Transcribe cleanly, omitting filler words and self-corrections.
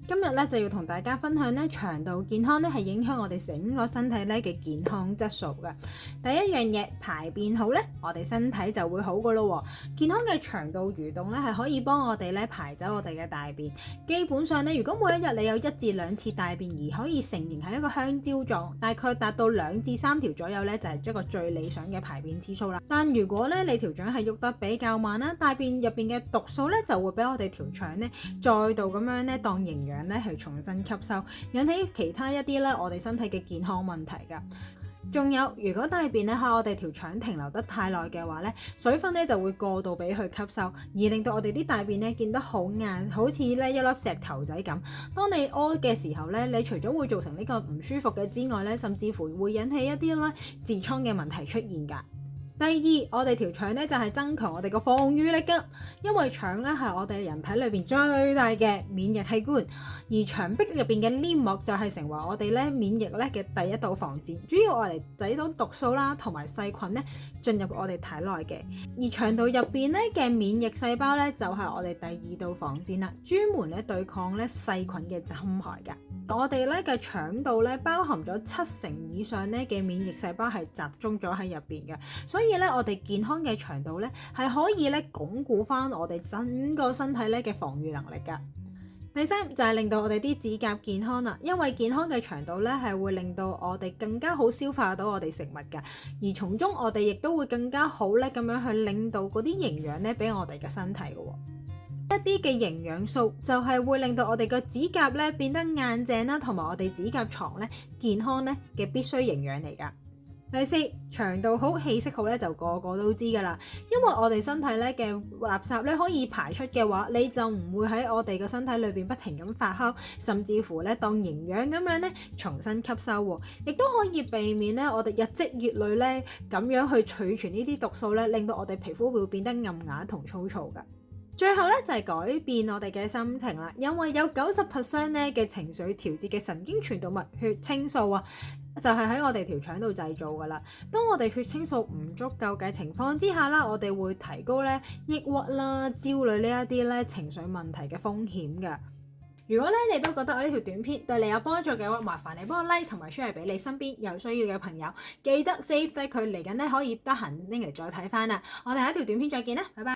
今日咧就要同大家分享咧，腸道健康咧係影響我哋整個身體咧嘅健康質素嘅。第一樣嘢，排便好咧，我哋身體就會好噶咯。健康嘅腸道蠕動咧係可以幫我哋咧排走我哋嘅大便。基本上咧，如果每一日你有1至2次大便而可以成形係一個香蕉狀，大概達到2至3條左右咧，就係一個最理想嘅排便次數啦。但如果咧你條腸係喐得比較慢啦，大便入邊嘅毒素咧就會俾我哋條腸咧再度咁樣咧當營養咧去重新吸收，引起其他一啲咧我哋身體嘅健康問題㗎。仲有，如果大便咧喺我哋條腸停留得太耐嘅話咧，水分咧就會過度俾佢吸收，而令到我哋啲大便咧見得好硬，好似咧一粒石頭仔咁。當你屙嘅時候咧，你除咗會造成呢個唔舒服嘅之外咧，甚至乎會引起一啲咧痔瘡嘅問題出現㗎。第二，我哋條腸咧就係增強我哋個防禦力㗎，因為腸咧係我哋人體裏邊最大嘅免疫器官，而腸壁入邊嘅黏膜就係成為我哋咧免疫咧嘅第一道防線，主要我哋抵擋毒素啦同埋細菌咧進入我哋體內嘅。而腸道入邊咧嘅免疫細胞咧就係我哋第2道防線啦，專門咧對抗咧細菌嘅侵害㗎。我哋咧嘅腸道咧包含咗70%以上咧嘅免疫細胞係集中咗喺入邊嘅，所以咧我哋健康嘅腸道咧係可以咧鞏固翻我哋整個身體咧嘅防禦能力㗎。第三就係令到我哋啲指甲健康啦，因為健康嘅腸道咧係會令到我哋更加好消化到我哋食物㗎，而從中我哋亦都會更加好咧咁樣去令到嗰啲營養咧俾我哋嘅身體㗎喎。一啲嘅營養素就係會令到我哋個指甲咧變得硬淨啦，同埋我哋指甲床咧健康咧嘅必須營養嚟㗎。第四，腸道好氣息好咧就個個都知㗎啦，因為我哋身體咧嘅垃圾咧可以排出嘅話，你就唔會喺我哋個身體裏邊不停咁發酵，甚至乎咧當營養咁樣咧重新吸收喎，亦都可以避免咧我哋日積月累咧咁樣去儲存呢啲毒素咧，令到我哋皮膚會變得暗啞同粗糙㗎。最後咧就係改變我哋嘅心情啦，因為有90% 咧嘅情緒調節嘅神經傳導物血清素啊，就係喺我哋條腸度製造噶啦。當我哋血清素唔足夠嘅情況之下啦，我哋會提高咧抑鬱啦、焦慮呢一啲咧情緒問題嘅風險㗎。如果咧你都覺得我呢條短片對你有幫助嘅話，麻煩你幫我 like 同埋 share 俾你身邊有需要嘅朋友，記得 save 低佢，嚟緊咧可以得閒拎嚟再睇翻啦。我哋下一條短片再見啦，拜拜。